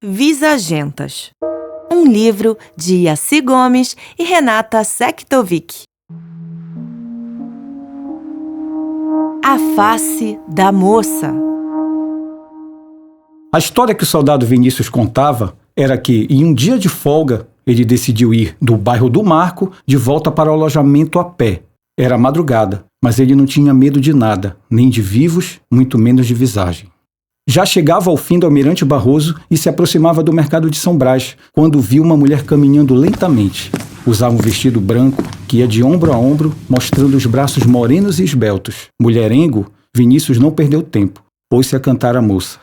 Visagentas. Um livro de Yacy Gomes e Renata Sektovic. A face da moça. A história que o soldado Vinícius contava era que, em um dia de folga, ele decidiu ir do bairro do Marco de volta para o alojamento a pé. Era madrugada, mas ele não tinha medo de nada, nem de vivos, muito menos de visagem. Já chegava ao fim do Almirante Barroso e se aproximava do mercado de São Brás, quando viu uma mulher caminhando lentamente. Usava um vestido branco que ia de ombro a ombro, mostrando os braços morenos e esbeltos. Mulherengo, Vinícius não perdeu tempo. Pôs-se a cantar a moça.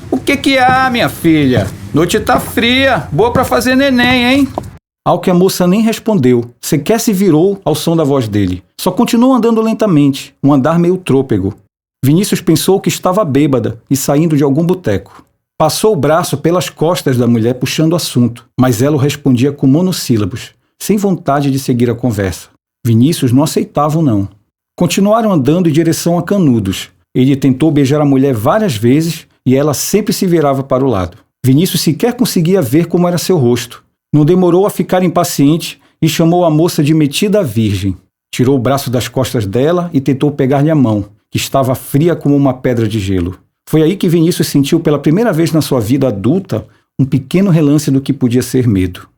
O que há, minha filha? Noite tá fria, boa pra fazer neném, hein? Ao que a moça nem respondeu, sequer se virou ao som da voz dele. Só continuou andando lentamente, um andar meio trôpego. Vinícius pensou que estava bêbada e saindo de algum boteco. Passou o braço pelas costas da mulher puxando o assunto, mas ela o respondia com monossílabos, sem vontade de seguir a conversa. Vinícius não aceitava o não. Continuaram andando em direção a Canudos. Ele tentou beijar a mulher várias vezes e ela sempre se virava para o lado. Vinícius sequer conseguia ver como era seu rosto. Não demorou a ficar impaciente e chamou a moça de metida virgem. Tirou o braço das costas dela e tentou pegar-lhe a mão, que estava fria como uma pedra de gelo. Foi aí que Vinícius sentiu pela primeira vez na sua vida adulta um pequeno relance do que podia ser medo.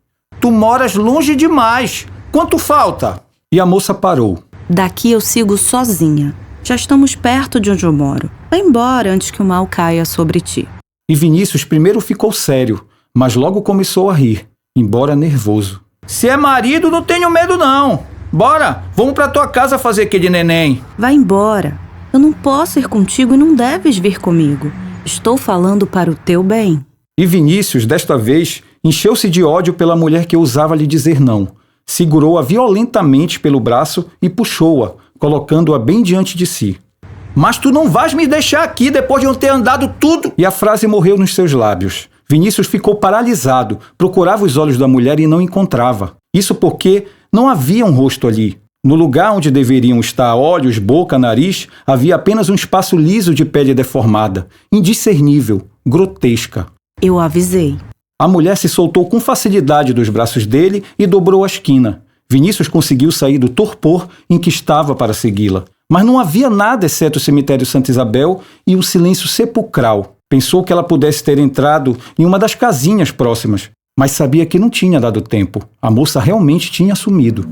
Tu moras longe demais. Quanto falta? E a moça parou. Daqui eu sigo sozinha. Já estamos perto de onde eu moro. Vai embora antes que o mal caia sobre ti. E Vinícius primeiro ficou sério, mas logo começou a rir, embora nervoso. Se é marido, não tenho medo não. Bora, vamos pra tua casa fazer aquele neném. Vai embora. Eu não posso ir contigo e não deves vir comigo. Estou falando para o teu bem. E Vinícius, desta vez, encheu-se de ódio pela mulher que ousava lhe dizer não. Segurou-a violentamente pelo braço e puxou-a, colocando-a bem diante de si. Mas tu não vais me deixar aqui depois de eu ter andado tudo. E a frase morreu nos seus lábios. Vinícius ficou paralisado, procurava os olhos da mulher e não encontrava. Isso porque não havia um rosto ali. No lugar onde deveriam estar olhos, boca, nariz, havia apenas um espaço liso de pele deformada, indiscernível, grotesca. Eu avisei. A mulher se soltou com facilidade dos braços dele e dobrou a esquina. Vinícius conseguiu sair do torpor em que estava para segui-la. Mas não havia nada exceto o cemitério Santa Isabel e um silêncio sepulcral. Pensou que ela pudesse ter entrado em uma das casinhas próximas, mas sabia que não tinha dado tempo. A moça realmente tinha sumido.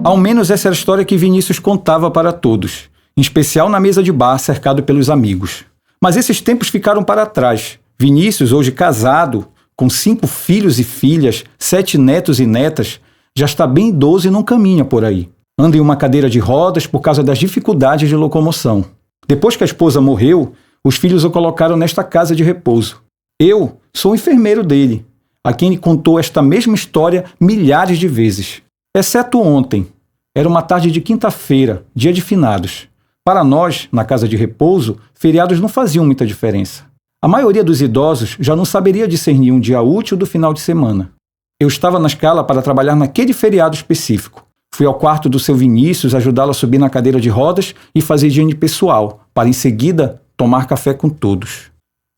Ao menos essa era a história que Vinícius contava para todos, em especial na mesa de bar, cercado pelos amigos. Mas esses tempos ficaram para trás. Vinícius, hoje casado, com 5 filhos e filhas, 7 netos e netas, já está bem idoso e não caminha por aí. Anda em uma cadeira de rodas por causa das dificuldades de locomoção. Depois que a esposa morreu, os filhos o colocaram nesta casa de repouso. Eu sou o enfermeiro dele, a quem ele contou esta mesma história milhares de vezes. Exceto ontem. Era uma tarde de quinta-feira, dia de finados. Para nós, na casa de repouso, feriados não faziam muita diferença. A maioria dos idosos já não saberia discernir um dia útil do final de semana. Eu estava na escala para trabalhar naquele feriado específico. Fui ao quarto do seu Vinícius ajudá-lo a subir na cadeira de rodas e fazer higiene pessoal, para em seguida tomar café com todos.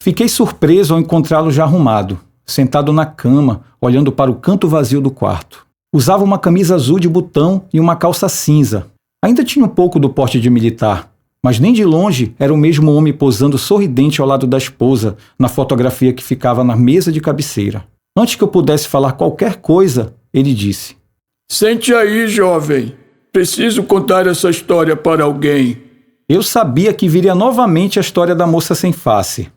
Fiquei surpreso ao encontrá-lo já arrumado, sentado na cama, olhando para o canto vazio do quarto. Usava uma camisa azul de botão e uma calça cinza. Ainda tinha um pouco do porte de militar, mas nem de longe era o mesmo homem posando sorridente ao lado da esposa na fotografia que ficava na mesa de cabeceira. Antes que eu pudesse falar qualquer coisa, ele disse: Sente aí, jovem. Preciso contar essa história para alguém. Eu sabia que viria novamente a história da moça sem face,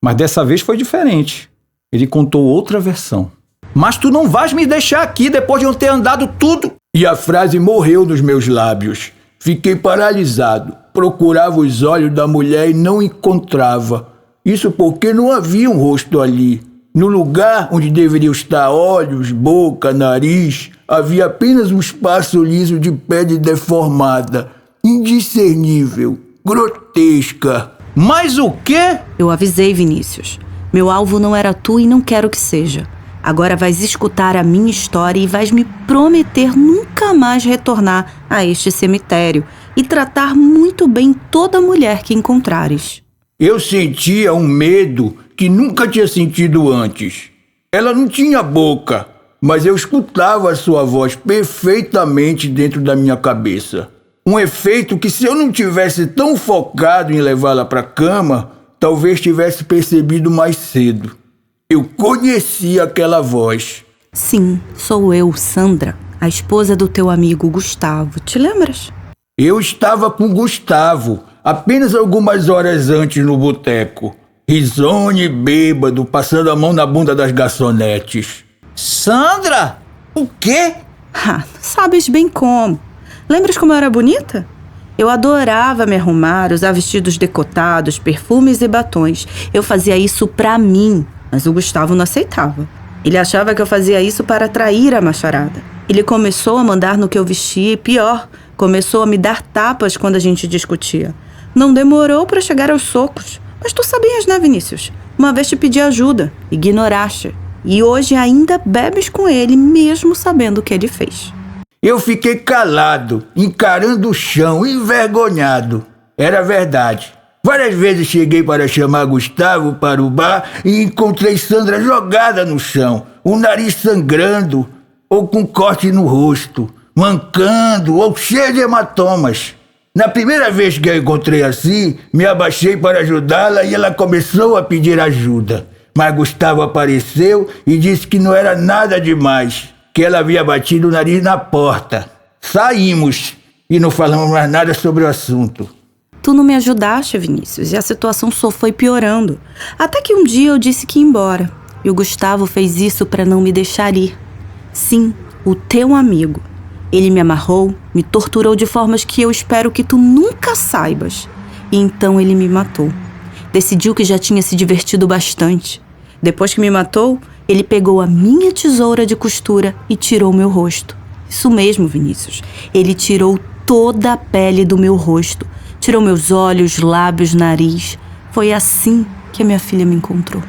mas dessa vez foi diferente. Ele contou outra versão. Mas tu não vais me deixar aqui depois de eu ter andado tudo. E a frase morreu nos meus lábios. Fiquei paralisado. Procurava os olhos da mulher e não encontrava. Isso porque não havia um rosto ali. No lugar onde deveriam estar olhos, boca, nariz, havia apenas um espaço liso de pele deformada, indiscernível, grotesca. Mas o quê? Eu avisei, Vinícius. Meu alvo não era tu e não quero que seja. Agora vais escutar a minha história e vais me prometer nunca mais retornar a este cemitério e tratar muito bem toda mulher que encontrares. Eu sentia um medo que nunca tinha sentido antes. Ela não tinha boca, mas eu escutava a sua voz perfeitamente dentro da minha cabeça. Um efeito que, se eu não tivesse tão focado em levá-la para a cama, talvez tivesse percebido mais cedo. Eu conhecia aquela voz. Sim, sou eu, Sandra, a esposa do teu amigo Gustavo. Te lembras? Eu estava com Gustavo, apenas algumas horas antes no boteco. Risonho e bêbado, passando a mão na bunda das garçonetes. Sandra? O quê? Sabes bem como. Lembras como eu era bonita? Eu adorava me arrumar, usar vestidos decotados, perfumes e batons. Eu fazia isso pra mim, mas o Gustavo não aceitava. Ele achava que eu fazia isso para atrair a macharada. Ele começou a mandar no que eu vestia e, pior, começou a me dar tapas quando a gente discutia. Não demorou para chegar aos socos. Mas tu sabias, né, Vinícius? Uma vez te pedi ajuda, ignoraste. E hoje ainda bebes com ele, mesmo sabendo o que ele fez. Eu fiquei calado, encarando o chão, envergonhado. Era verdade. Várias vezes cheguei para chamar Gustavo para o bar e encontrei Sandra jogada no chão, o nariz sangrando ou com corte no rosto, mancando ou cheia de hematomas. Na primeira vez que a encontrei assim, me abaixei para ajudá-la e ela começou a pedir ajuda. Mas Gustavo apareceu e disse que não era nada demais, que ela havia batido o nariz na porta. Saímos e não falamos mais nada sobre o assunto. Tu não me ajudaste, Vinícius, e a situação só foi piorando. Até que um dia eu disse que ia embora. E o Gustavo fez isso para não me deixar ir. Sim, o teu amigo. Ele me amarrou, me torturou de formas que eu espero que tu nunca saibas. E então ele me matou. Decidiu que já tinha se divertido bastante. Depois que me matou, ele pegou a minha tesoura de costura e tirou meu rosto. Isso mesmo, Vinícius. Ele tirou toda a pele do meu rosto. Tirou meus olhos, lábios, nariz. Foi assim que a minha filha me encontrou.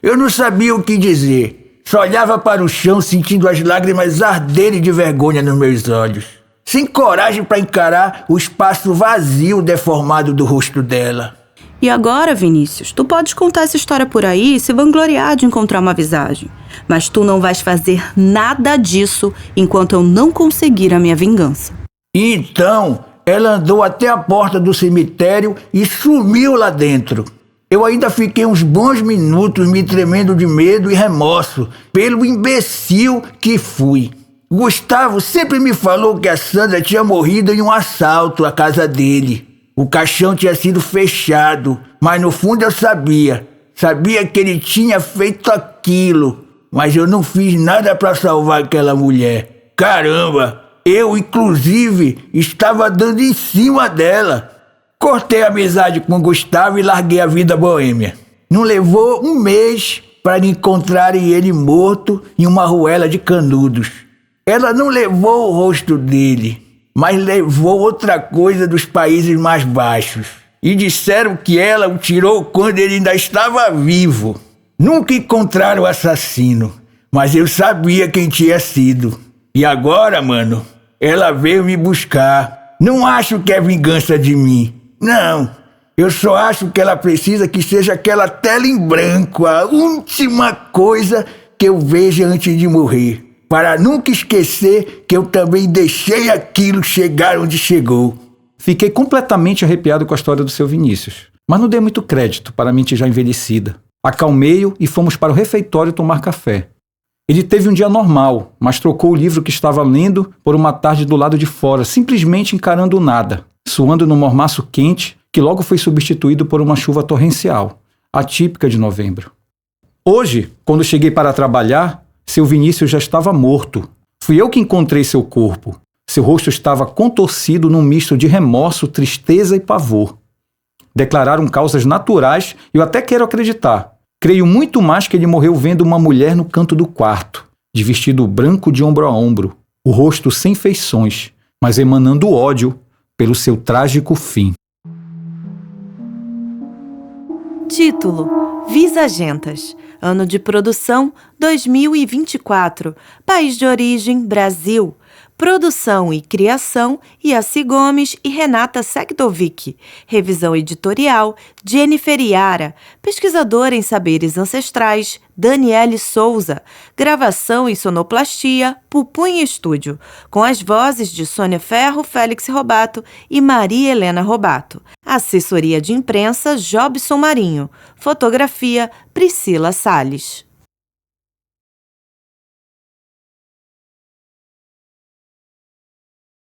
Eu não sabia o que dizer. Só olhava para o chão, sentindo as lágrimas arderem de vergonha nos meus olhos. Sem coragem para encarar o espaço vazio deformado do rosto dela. E agora, Vinícius, tu podes contar essa história por aí e se vangloriar de encontrar uma visagem. Mas tu não vais fazer nada disso enquanto eu não conseguir a minha vingança. Então, ela andou até a porta do cemitério e sumiu lá dentro. Eu ainda fiquei uns bons minutos me tremendo de medo e remorso pelo imbecil que fui. Gustavo sempre me falou que a Sandra tinha morrido em um assalto à casa dele. O caixão tinha sido fechado, mas no fundo eu sabia. Sabia que ele tinha feito aquilo, mas eu não fiz nada para salvar aquela mulher. Caramba, eu inclusive estava dando em cima dela. Cortei a amizade com Gustavo e larguei a vida boêmia. Não levou um mês para encontrarem ele morto em uma arruela de Canudos. Ela não levou o rosto dele, mas levou outra coisa dos países mais baixos. E disseram que ela o tirou quando ele ainda estava vivo. Nunca encontraram o assassino, mas eu sabia quem tinha sido. E agora, mano, ela veio me buscar. Não acho que é vingança de mim. Não, eu só acho que ela precisa que seja aquela tela em branco, a última coisa que eu veja antes de morrer, para nunca esquecer que eu também deixei aquilo chegar onde chegou. Fiquei completamente arrepiado com a história do seu Vinícius, mas não dei muito crédito para a mente já envelhecida. Acalmei-o e fomos para o refeitório tomar café. Ele teve um dia normal, mas trocou o livro que estava lendo por uma tarde do lado de fora, simplesmente encarando o nada, suando no mormaço quente que logo foi substituído por uma chuva torrencial, atípica de novembro. Hoje, quando cheguei para trabalhar, seu Vinícius já estava morto. Fui eu que encontrei seu corpo. Seu rosto estava contorcido num misto de remorso, tristeza e pavor. Declararam causas naturais e eu até quero acreditar. Creio muito mais que ele morreu vendo uma mulher no canto do quarto, de vestido branco de ombro a ombro, o rosto sem feições, mas emanando ódio pelo seu trágico fim. Título: Visagentas. Ano de produção: 2024. País de origem: Brasil. Produção e criação, Iaci Gomes e Renata Sekdovic. Revisão editorial, Jennifer Iara. Pesquisadora em saberes ancestrais, Daniele Souza. Gravação e sonoplastia, Pupunha Estúdio. Com as vozes de Sônia Ferro, Félix Robato e Maria Helena Robato. Assessoria de imprensa, Jobson Marinho. Fotografia, Priscila Salles.